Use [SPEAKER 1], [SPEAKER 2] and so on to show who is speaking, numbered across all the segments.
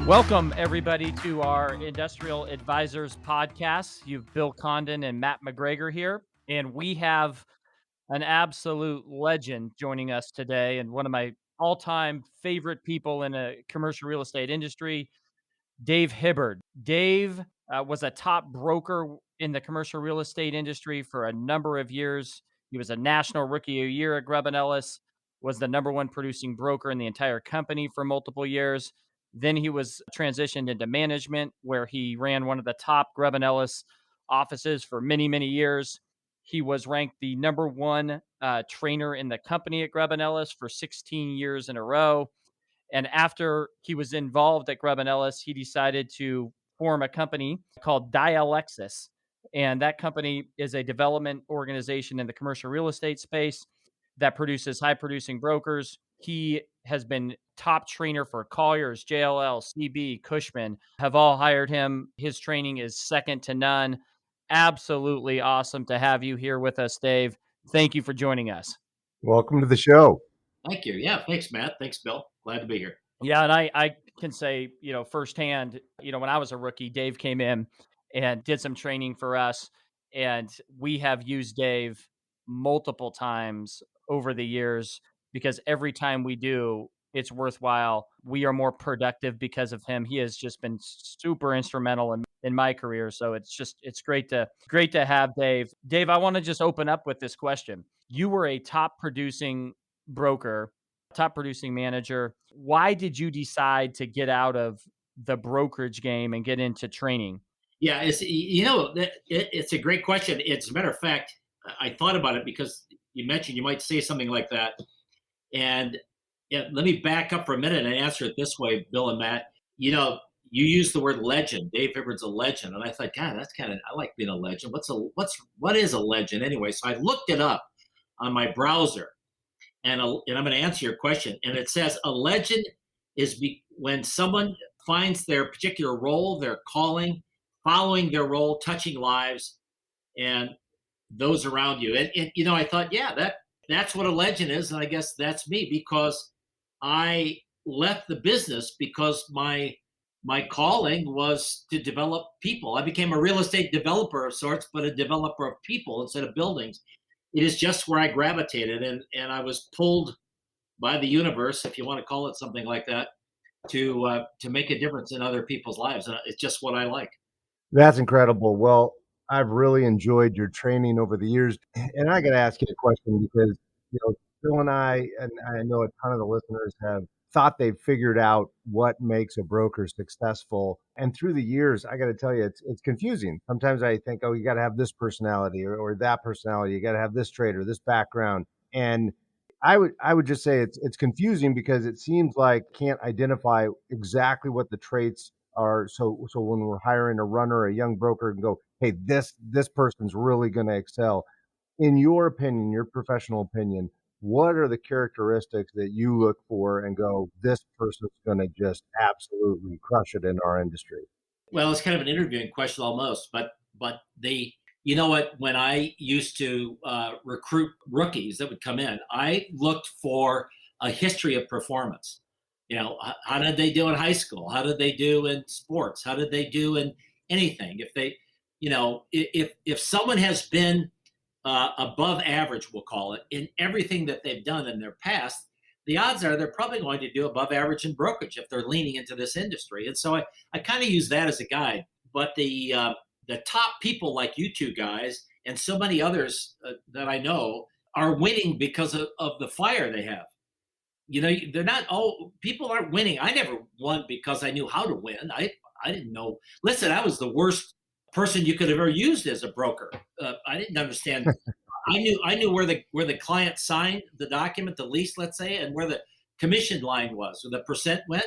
[SPEAKER 1] Welcome, everybody, to our Industrial Advisors podcast. You've Bill Condon and Matt McGregor here, and we have an absolute legend joining us today, and one of my all-time favorite people in a commercial real estate industry, Dave Hibbard. Dave was a top broker in the commercial real estate industry for a number of years. He was a national rookie of the year at Grubb& Ellis, was the number one producing broker in the entire company for multiple years. Then he was transitioned into management, where he ran one of the top Grubb& Ellis offices for many, many years. He was ranked the number one trainer in the company at Grubb& Ellis for 16 years in a row. And after he was involved at Grubb& Ellis, he decided to form a company called dicuss. And that company is a development organization in the commercial real estate space that produces high producing brokers. He has been top trainer for Colliers, JLL, CB, Cushman, have all hired him. His training is second to none. Absolutely awesome to have you here with us, Dave. Thank you for joining us.
[SPEAKER 2] Welcome to the show.
[SPEAKER 3] Thank you. Yeah, thanks, Matt. Thanks, Bill. Glad to be here.
[SPEAKER 1] Yeah, and I can say, firsthand, when I was a rookie, Dave came in and did some training for us, and we have used Dave multiple times over the years because every time we do, it's worthwhile. We are more productive because of him. He has just been super instrumental in my career. So it's great to have Dave. Dave, I want to just open up with this question. You were a top producing broker, top producing manager. Why did you decide to get out of the brokerage game and get into training?
[SPEAKER 3] Yeah, it's a great question. As a matter of fact, I thought about it because you mentioned you might say something like that. And yeah, let me back up for a minute and answer it this way, Bill and Matt. You used the word legend. Dave Hibbard's a legend, and I thought, God, I like being a legend. What is a legend anyway? So I looked it up on my browser, and I'm going to answer your question. And it says a legend is when someone finds their particular role, their calling, following their role, touching lives, and those around you. And I thought, yeah, that's what a legend is, and I guess that's me because I left the business because my calling was to develop people. I became a real estate developer of sorts, but a developer of people instead of buildings. It is just where I gravitated, and I was pulled by the universe, if you want to call it something like that, to make a difference in other people's lives. And it's just what I like.
[SPEAKER 2] That's incredible. Well, I've really enjoyed your training over the years. And I got to ask you a question because, Phil and I know a ton of the listeners have thought they've figured out what makes a broker successful. And through the years, I got to tell you, it's confusing. Sometimes I think, oh, you got to have this personality or that personality. You got to have this trait or this background. And I would just say it's confusing because it seems like can't identify exactly what the traits are. So when we're hiring a runner, a young broker, and go, hey, this person's really going to excel. In your opinion, your professional opinion, what are the characteristics that you look for and go, this person's going to just absolutely crush it in our industry?
[SPEAKER 3] Well, it's kind of an interviewing question almost, but you know what? When I used to recruit rookies that would come in, I looked for a history of performance. How did they do in high school? How did they do in sports? How did they do in anything? If someone has been above average, we'll call it, in everything that they've done in their past, the odds are they're probably going to do above average in brokerage if they're leaning into this industry. And so I kind of use that as a guide. But the top people like you two guys and so many others that I know are winning because of the fire they have. They're not people aren't winning. I never won because I knew how to win. I didn't know. Listen, I was the worst person you could have ever used as a broker. I didn't understand. I knew where the client signed the document, the lease, let's say, and where the commission line was, or the percent went.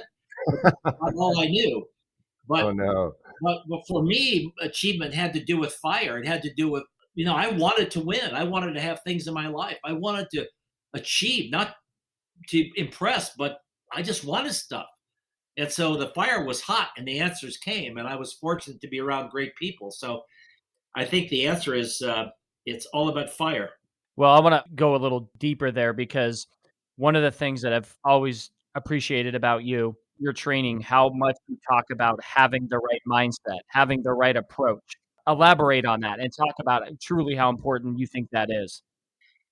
[SPEAKER 3] That's all I knew. But,
[SPEAKER 2] oh no.
[SPEAKER 3] but for me, achievement had to do with fire. It had to do with I wanted to win. I wanted to have things in my life. I wanted to achieve, not to impress, but I just wanted stuff. And so the fire was hot and the answers came, and I was fortunate to be around great people. So I think the answer is it's all about fire.
[SPEAKER 1] Well, I want to go a little deeper there because one of the things that I've always appreciated about you your training how much you talk about having the right mindset, having the right approach. Elaborate on that and talk about truly how important you think that is.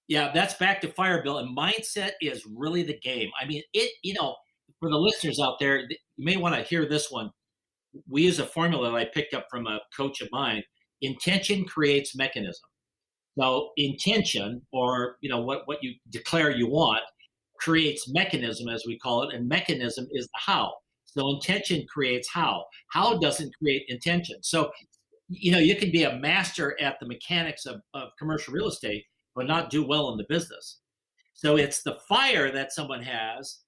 [SPEAKER 3] Yeah, that's back to fire bill, and mindset is really the game. I mean, for the listeners out there, you may want to hear this one. We use a formula that I picked up from a coach of mine. Intention creates mechanism. So intention, or what you declare you want, creates mechanism, as we call it, and mechanism is the how. So intention creates how. How doesn't create intention. So you can be a master at the mechanics of commercial real estate, but not do well in the business. So it's the fire that someone has,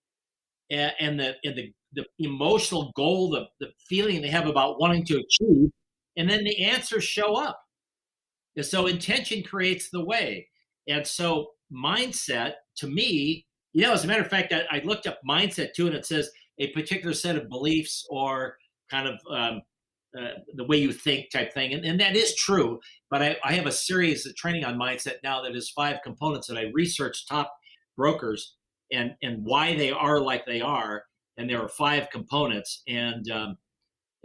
[SPEAKER 3] and the emotional goal, the feeling they have about wanting to achieve, and then the answers show up. And so intention creates the way. And so mindset, to me, as a matter of fact, I looked up mindset too, and it says a particular set of beliefs, or kind of the way you think type thing. And that is true. But I have a series of training on mindset now that is 5 components that I researched top brokers, and why they are like they are. And there are 5 components, and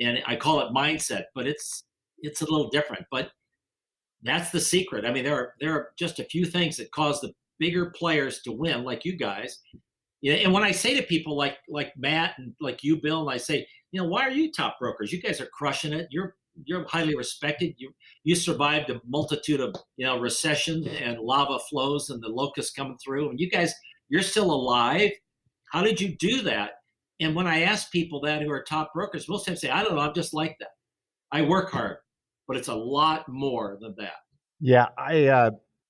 [SPEAKER 3] I call it mindset, but it's a little different. But that's the secret. I mean, there are just a few things that cause the bigger players to win, like you guys. Yeah, and when I say to people like Matt and like you, Bill, and I say, why are you top brokers? You guys are crushing it. You're highly respected. You survived a multitude of recessions and lava flows and the locusts coming through, and you're still alive. How did you do that? And when I ask people that who are top brokers, most times say, I don't know, I'm just like that. I work hard, but it's a lot more than that.
[SPEAKER 2] Yeah,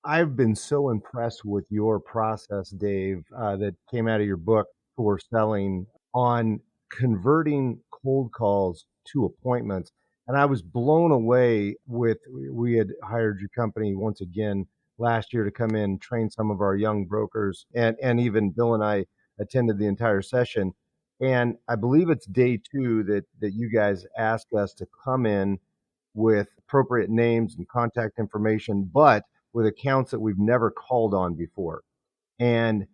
[SPEAKER 2] I've been so impressed with your process, Dave, that came out of your book for selling on converting cold calls to appointments. And I was blown away with we had hired your company once again last year to come in and train some of our young brokers, and even Bill and I attended the entire session. And I believe it's day two that you guys asked us to come in with appropriate names and contact information, but with accounts that we've never called on before. And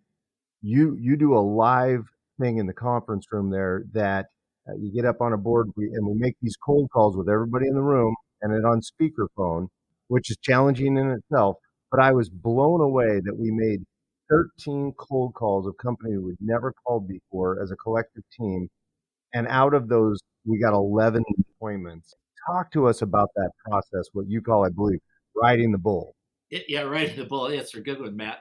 [SPEAKER 2] you do a live thing in the conference room there that you get up on a board, and we make these cold calls with everybody in the room and it on speakerphone, which is challenging in itself. But I was blown away that we made 13 cold calls of companies we'd never called before as a collective team, and out of those, we got 11 appointments. Talk to us about that process, what you call, I believe, riding the bull.
[SPEAKER 3] Yeah, right. The bullet. It's a good one, Matt.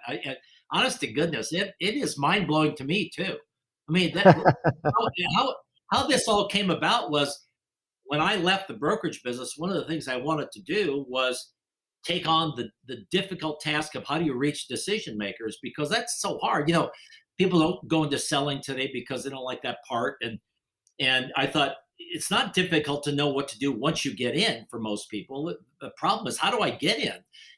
[SPEAKER 3] Honest to goodness, it is mind blowing to me too. I mean, how, how how this all came about was when I left the brokerage business. One of the things I wanted to do was take on the difficult task of how do you reach decision makers, because that's so hard. People don't go into selling today because they don't like that part, and I thought it's not difficult to know what to do once you get in for most people. The problem is, how do I get in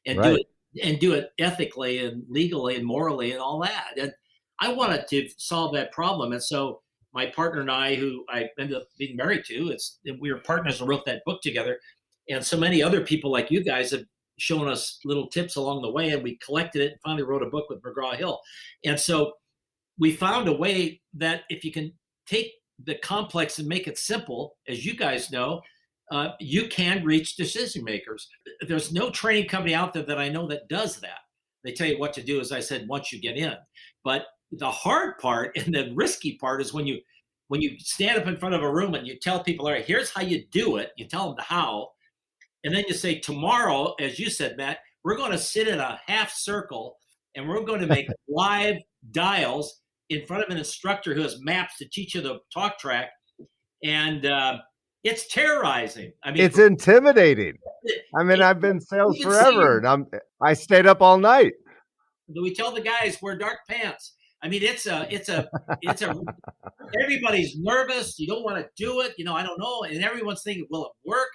[SPEAKER 3] and do
[SPEAKER 2] Right.
[SPEAKER 3] it and do it ethically and legally and morally and all that? And I wanted to solve that problem. And so my partner and I, who I ended up being married to, we were partners and wrote that book together. And so many other people like you guys have shown us little tips along the way, and we collected it and finally wrote a book with McGraw Hill. And so we found a way that if you can take the complex and make it simple, as you guys know, you can reach decision makers. There's no training company out there that I know that does that. They tell you what to do, as I said, once you get in. But the hard part and the risky part is when you stand up in front of a room and you tell people, all right, here's how you do it. You tell them the how, and then you say, tomorrow, as you said, Matt, we're going to sit in a half circle and we're going to make live dials in front of an instructor who has maps to teach you the talk track. And it's terrorizing. I mean,
[SPEAKER 2] It's intimidating. I mean, I've been in sales
[SPEAKER 3] even say
[SPEAKER 2] forever, and I stayed up all night.
[SPEAKER 3] we tell the guys wear dark pants. I mean, it's a everybody's nervous. You don't want to do it. I don't know. And everyone's thinking, will it work?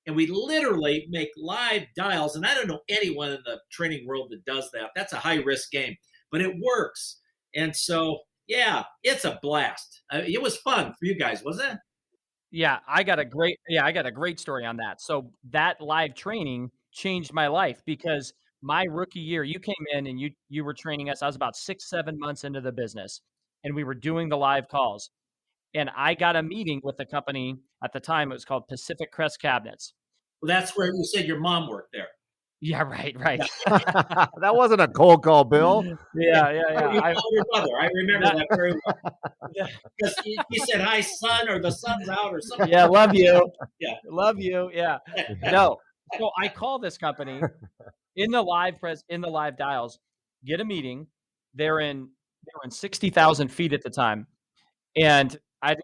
[SPEAKER 3] And we literally make live dials. And I don't know anyone in the training world that does that. That's a high risk game, but it works. And so, yeah, it's a blast. It was fun for you guys, wasn't it?
[SPEAKER 1] I got a great story on that. So that live training changed my life because my rookie year, you came in and you were training us. I was about 6, 7 months into the business, and we were doing the live calls. And I got a meeting with the company at the time. It was called Pacific Crest Cabinets.
[SPEAKER 3] Well, that's where you said your mom worked there.
[SPEAKER 1] Yeah, right,
[SPEAKER 3] Yeah.
[SPEAKER 1] right.
[SPEAKER 2] That wasn't a cold call, Bill.
[SPEAKER 3] Yeah.
[SPEAKER 1] Yeah, yeah,
[SPEAKER 3] Oh,
[SPEAKER 1] yeah.
[SPEAKER 3] you called your mother. I remember
[SPEAKER 1] That,
[SPEAKER 3] that very well
[SPEAKER 1] yeah,
[SPEAKER 3] because he said, "Hi, son," or "The sun's out," or something.
[SPEAKER 1] yeah, love you,
[SPEAKER 3] Yeah.
[SPEAKER 1] love you. Yeah, no. So I call this company in the live dials, get a meeting. They were in 60,000 feet at the time, and I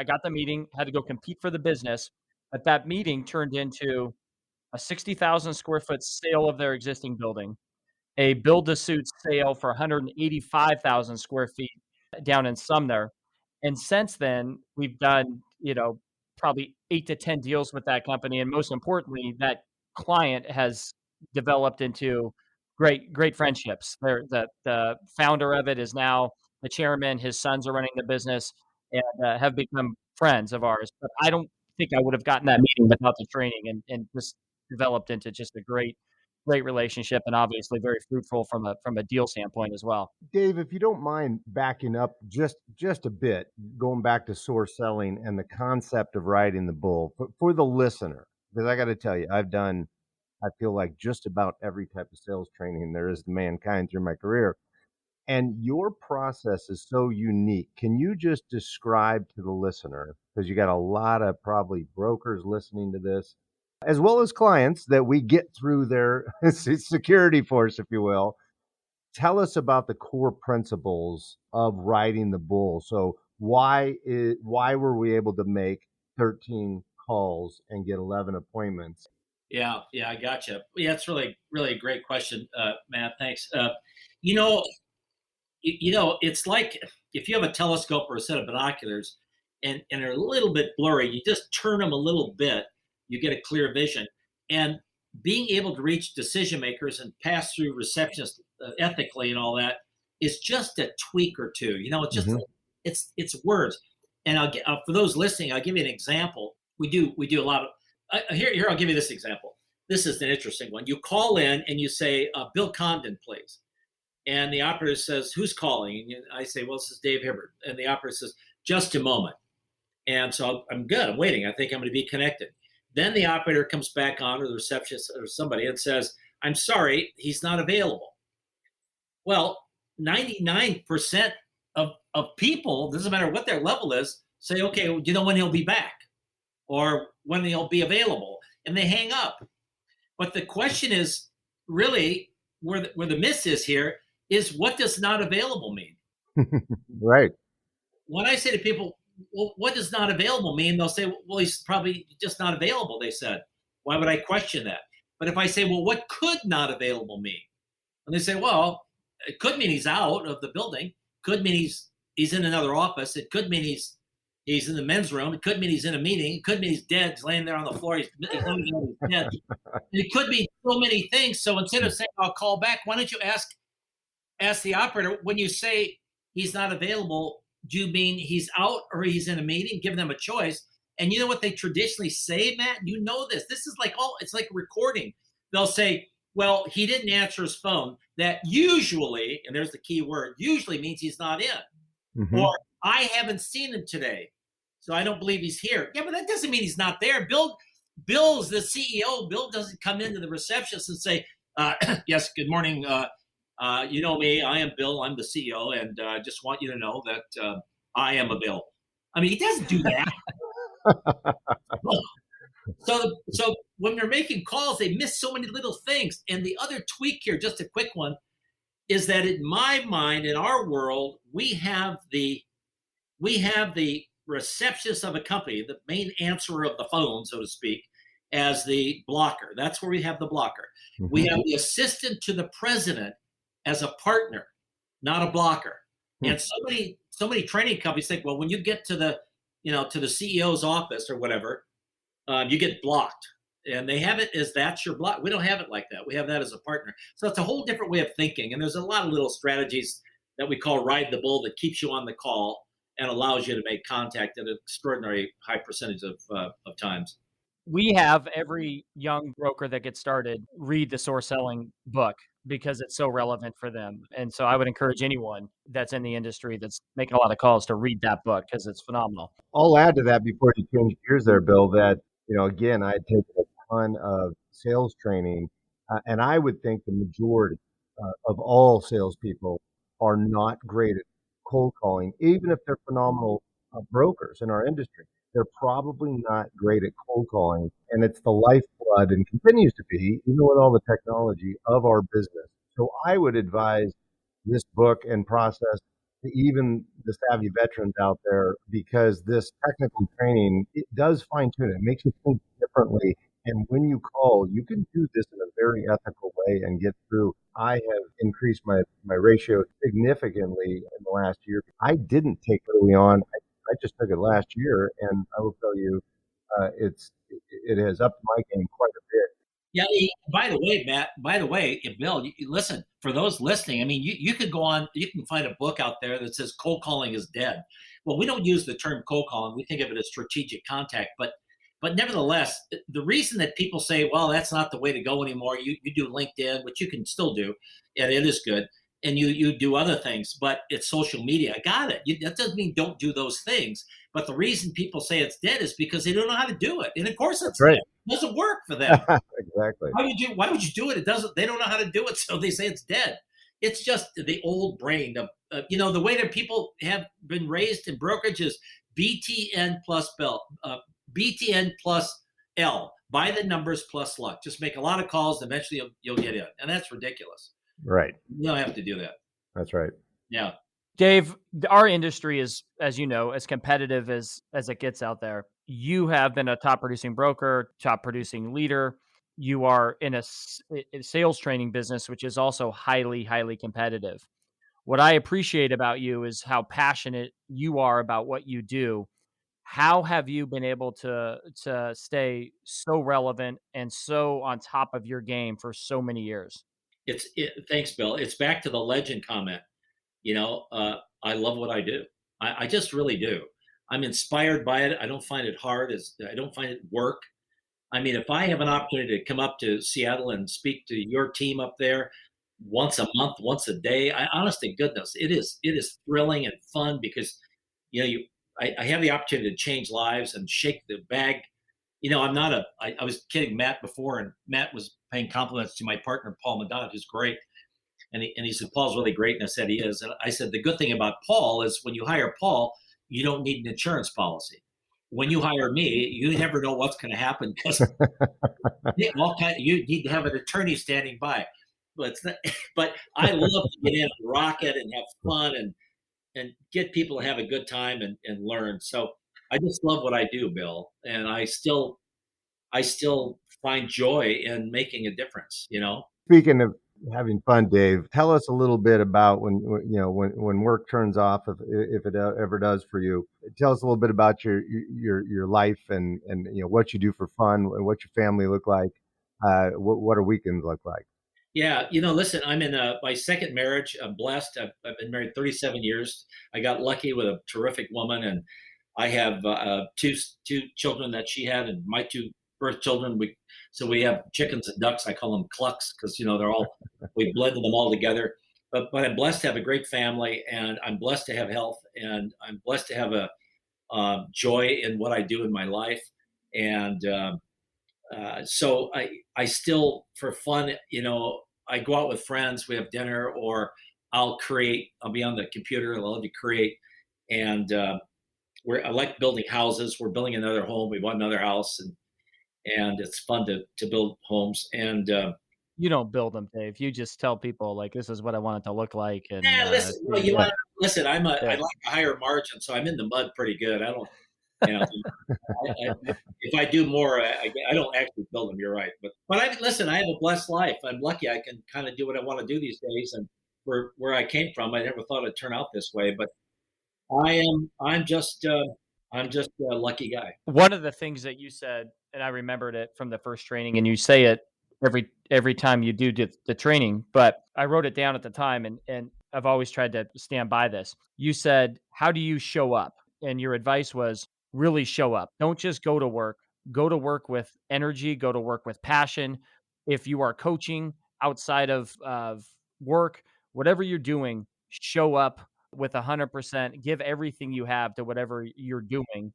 [SPEAKER 1] got the meeting, had to go compete for the business, but that meeting turned into a 60,000 square foot sale of their existing building, a build to suit sale for 185,000 square feet down in Sumner. And since then, we've done, probably 8 to 10 deals with that company. And most importantly, that client has developed into great friendships. The founder of it is now the chairman. His sons are running the business and have become friends of ours. But I don't think I would have gotten that meeting without the training, and just developed into just a great relationship, and obviously very fruitful from a deal standpoint as well.
[SPEAKER 2] Dave, if you don't mind backing up just a bit, going back to source selling and the concept of riding the bull for the listener, because I got to tell you, I've done, I feel like just about every type of sales training there is to mankind through my career. And your process is so unique. Can you just describe to the listener, because you got a lot of probably brokers listening to this, as well as clients that we get through their security force, if you will. Tell us about the core principles of riding the bull. So why were we able to make 13 calls and get 11 appointments?
[SPEAKER 3] Yeah, yeah, I gotcha. Yeah, it's really a great question, Matt. Thanks. You know, it's like if you have a telescope or a set of binoculars, and they're a little bit blurry, you just turn them a little bit, you get a clear vision. And being able to reach decision makers and pass through receptionists ethically and all that is just a tweak or two. It's just
[SPEAKER 2] Hmm.
[SPEAKER 3] it's words. And for those listening, I'll give you an example. We do a lot of here. I'll give you this example. This is an interesting one. You call in and you say, Bill Condon, please. And the operator says, "Who's calling?" And I say, "Well, this is Dave Hibbard." And the operator says, "Just a moment." And so I'm good. I'm waiting. I think I'm going to be connected. Then the operator comes back on, or the receptionist or somebody, and says, "I'm sorry, he's not available." Well, 99% of people, doesn't matter what their level is, say, "Okay, well, do you know when he'll be back or when he'll be available?" And they hang up. But the question is really where the miss is here is, what does not available mean?
[SPEAKER 2] Right.
[SPEAKER 3] When I say to people, "Well, what does not available mean?" They'll say, "Well, he's probably just not available." They said, "Why would I question that?" But if I say, "Well, what could not available mean?" And they say, "Well, it could mean he's out of the building. Could mean he's in another office. It could mean he's in the men's room. It could mean he's in a meeting. It could mean he's dead. He's laying there on the floor. He's not even know he's dead." It could be so many things. So instead of saying, "I'll call back," why don't you ask the operator, when you say he's not available, do you mean he's out or he's in a meeting? Give them a choice. And you know what they traditionally say, Matt? You know this. This is like it's like a recording. They'll say, "Well, he didn't answer his phone." That usually, and there's the key word, usually means he's not in.
[SPEAKER 2] Hmm.
[SPEAKER 3] Or, "I haven't seen him today, so I don't believe he's here." Yeah, but that doesn't mean he's not there. Bill's the CEO. Bill doesn't come into the receptionist and say, "Yes, good morning. You know me. I am Bill. I'm the CEO, and just want you to know that I am available." I mean, he doesn't do that. So when they're making calls, they miss so many little things. And the other tweak here, just a quick one, is that in my mind, in our world, we have the receptionist of a company, the main answerer of the phone, so to speak, as the blocker. That's where we have the blocker. We
[SPEAKER 2] Hmm.
[SPEAKER 3] have the assistant to the president as a partner, not a blocker. And so many training companies think, well, when you get to the CEO's office or whatever, you get blocked. And they have it as that's your block. We don't have it like that. We have that as a partner. So it's a whole different way of thinking. And there's a lot of little strategies that we call ride the bull that keeps you on the call and allows you to make contact at an extraordinary high percentage of times.
[SPEAKER 1] We have every young broker that gets started read the source selling book. because it's so relevant for them. And so I would encourage anyone that's in the industry that's making a lot of calls to read that book because it's phenomenal.
[SPEAKER 2] I'll add to that before you change gears there, Bill, that, again, I had taken a ton of sales training, and I would think the majority of all salespeople are not great at cold calling, even if they're phenomenal brokers in our industry. They're probably not great at cold calling, and it's the lifeblood and continues to be, even with all the technology of our business. So I would advise this book and process to even the savvy veterans out there, because this technical training, it does fine tune it. It makes you think differently. And when you call, you can do this in a very ethical way and get through. I have increased my ratio significantly in the last year. I didn't take early on. I just took it last year, and I will tell you, it has upped my game quite a bit.
[SPEAKER 3] Yeah. By the way, Matt. By the way, Bill, listen, for those listening. I mean, you could go on. You can find a book out there that says cold calling is dead. Well, we don't use the term cold calling. We think of it as strategic contact. But nevertheless, the reason that people say, well, that's not the way to go anymore. You do LinkedIn, which you can still do, and it is good. And you do other things, but it's social media. I got it. That doesn't mean don't do those things. But the reason people say it's dead is because they don't know how to do it. And of course
[SPEAKER 2] That's
[SPEAKER 3] it's
[SPEAKER 2] right.
[SPEAKER 3] dead. It doesn't work for them.
[SPEAKER 2] Exactly.
[SPEAKER 3] Why would you do it? It doesn't. They don't know how to do it, so they say it's dead. It's just the old brain of the way that people have been raised in brokerage is BTN plus bell, BTN plus L. Buy the numbers plus luck. Just make a lot of calls, and eventually you'll get in, and that's ridiculous.
[SPEAKER 2] Right.
[SPEAKER 3] You don't have to do that.
[SPEAKER 2] That's right.
[SPEAKER 3] Yeah.
[SPEAKER 1] Dave, our industry is, as you know, as competitive as it gets out there. You have been a top producing broker, top producing leader. You are in a sales training business, which is also highly, highly competitive. What I appreciate about you is how passionate you are about what you do. How have you been able to stay so relevant and so on top of your game for so many years?
[SPEAKER 3] Thanks, Bill. It's back to the legend comment. I love what I do. I just really do. I'm inspired by it. I don't find it hard. I don't find it work. I mean, if I have an opportunity to come up to Seattle and speak to your team up there once a month, once a day, honest to goodness, it is thrilling and fun because I have the opportunity to change lives and shake the bag. I'm not I was kidding Matt before, and Matt was paying compliments to my partner Paul Madonna, who's great. And he said, Paul's really great. And I said, he is. And I said, the good thing about Paul is when you hire Paul, you don't need an insurance policy. When you hire me, you never know what's going to happen because you need to have an attorney standing by. But I love to get in and rock it and have fun and get people to have a good time and learn. So I just love what I do, Bill. And I still find joy in making a difference.
[SPEAKER 2] Speaking of having fun, Dave, tell us a little bit about when work turns off, if it ever does for you. Tell us a little bit about your life and what you do for fun and what your family look like. What our weekends look like.
[SPEAKER 3] Yeah, listen, I'm in my second marriage. I'm blessed. I've been married 37 years. I got lucky with a terrific woman, and I have two children that she had, and my two birth children. So we have chickens and ducks. I call them clucks because they're all we blended them all together. But I'm blessed to have a great family, and I'm blessed to have health, and I'm blessed to have a joy in what I do in my life, and so I still for fun, I go out with friends, we have dinner, or I'll be on the computer, I love to create, and I like building houses. We're building another home. We bought another house, and it's fun to build homes. And
[SPEAKER 1] You don't build them, Dave. You just tell people like this is what I want it to look like, and
[SPEAKER 3] listen, well,
[SPEAKER 1] yeah,
[SPEAKER 3] listen. I
[SPEAKER 1] yeah.
[SPEAKER 3] like a higher margin, so I'm in the mud pretty good. I don't, you know, if I do more, I don't actually build them. You're right, but I listen. I have a blessed life. I'm lucky. I can kind of do what I want to do these days, and where I came from, I never thought it'd turn out this way. But I'm just a lucky guy.
[SPEAKER 1] One of the things that you said, and I remembered it from the first training, and you say it every time you do the training, but I wrote it down at the time, and I've always tried to stand by this. You said, "How do you show up?" And your advice was really show up. Don't just go to work. Go to work with energy. Go to work with passion. If you are coaching, outside of work, whatever you're doing, show up with 100%, give everything you have to whatever you're doing.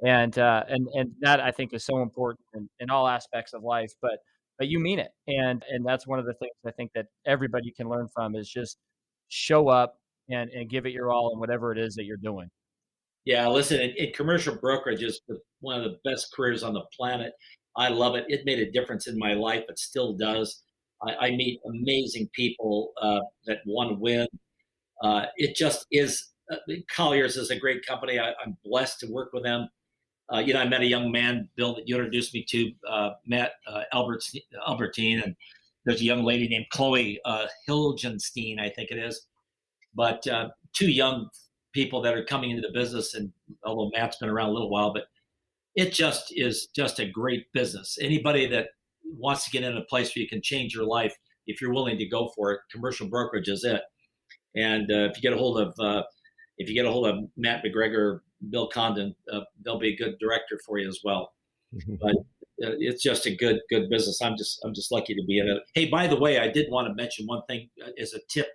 [SPEAKER 1] And that I think is so important in all aspects of life, but you mean it. And that's one of the things I think that everybody can learn from is just show up and give it your all in whatever it is that you're doing.
[SPEAKER 3] Yeah, listen, in commercial brokerage is one of the best careers on the planet. I love it. It made a difference in my life. It still does. I meet amazing people that want to win. It just is. Colliers is a great company. I'm blessed to work with them. I met a young man, Bill, that you introduced me to, Matt Albertine, and there's a young lady named Chloe Hilgenstein, I think it is. But two young people that are coming into the business, and although Matt's been around a little while, but it just is just a great business. Anybody that wants to get in a place where you can change your life, if you're willing to go for it, commercial brokerage is it. And if you get a hold of Matt McGregor, Bill Condon, they'll be a good director for you as well. But it's just a good business. I'm just lucky to be in it. Hey, by the way, I did want to mention one thing as a tip.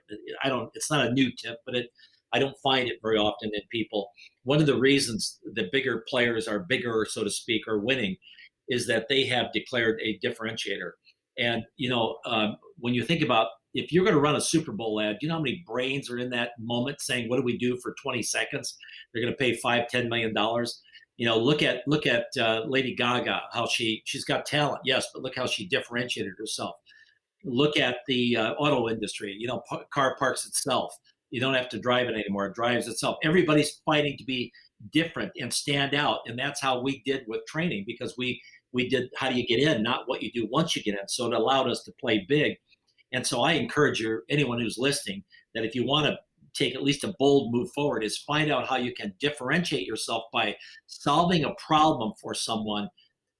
[SPEAKER 3] I don't. It's not a new tip, but I don't find it very often in people. One of the reasons the bigger players are bigger, so to speak, are winning, is that they have declared a differentiator. And when you think about if you're going to run a Super Bowl ad, do you know how many brains are in that moment saying, "What do we do for 20 seconds?" They're going to pay $5-10 million. Look at Lady Gaga, how she's got talent, yes, but look how she differentiated herself. Look at the auto industry. Car parks itself. You don't have to drive it anymore; it drives itself. Everybody's fighting to be different and stand out, and that's how we did with training because we did how do you get in, not what you do once you get in. So it allowed us to play big. And so I encourage anyone who's listening that if you want to take at least a bold move forward, is find out how you can differentiate yourself by solving a problem for someone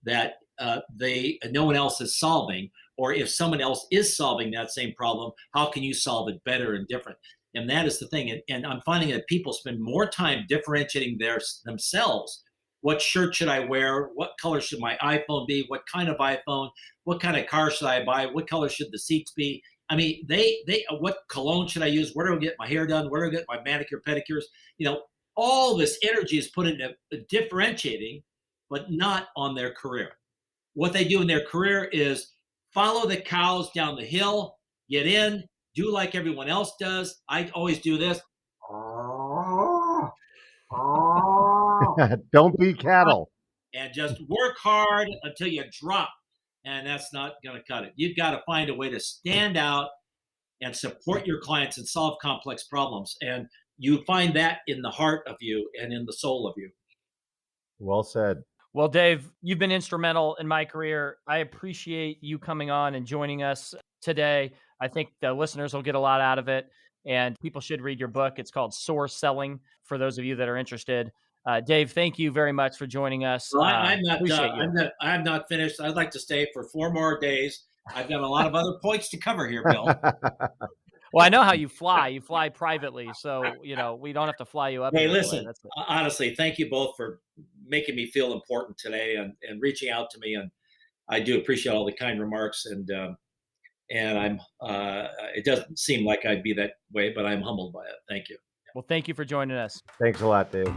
[SPEAKER 3] that no one else is solving, or if someone else is solving that same problem, how can you solve it better and different? And that is the thing. And I'm finding that people spend more time differentiating themselves. What shirt should I wear? What color should my iPhone be? What kind of iPhone? What kind of car should I buy? What color should the seats be? I mean, they what cologne should I use? Where do I get my hair done? Where do I get my manicure, pedicures? All this energy is put into differentiating, but not on their career. What they do in their career is follow the cows down the hill, get in, do like everyone else does. I always do this.
[SPEAKER 2] Don't be cattle.
[SPEAKER 3] And just work hard until you drop. And that's not going to cut it. You've got to find a way to stand out and support your clients and solve complex problems. And you find that in the heart of you and in the soul of you.
[SPEAKER 2] Well said.
[SPEAKER 1] Well, Dave, you've been instrumental in my career. I appreciate you coming on and joining us today. I think the listeners will get a lot out of it, and people should read your book. It's called Source Selling for those of you that are interested. Dave, thank you very much for joining us.
[SPEAKER 3] Well, I'm not.
[SPEAKER 1] Appreciate you.
[SPEAKER 3] I'm not finished. I'd like to stay for 4 more days. I've got a lot of other points to cover here, Bill.
[SPEAKER 1] Well, I know how you fly. You fly privately, so we don't have to fly you up.
[SPEAKER 3] Hey, listen. Honestly, thank you both for making me feel important today and reaching out to me. And I do appreciate all the kind remarks. And I'm. It doesn't seem like I'd be that way, but I'm humbled by it. Thank you.
[SPEAKER 1] Well, thank you for joining us.
[SPEAKER 2] Thanks a lot, Dave.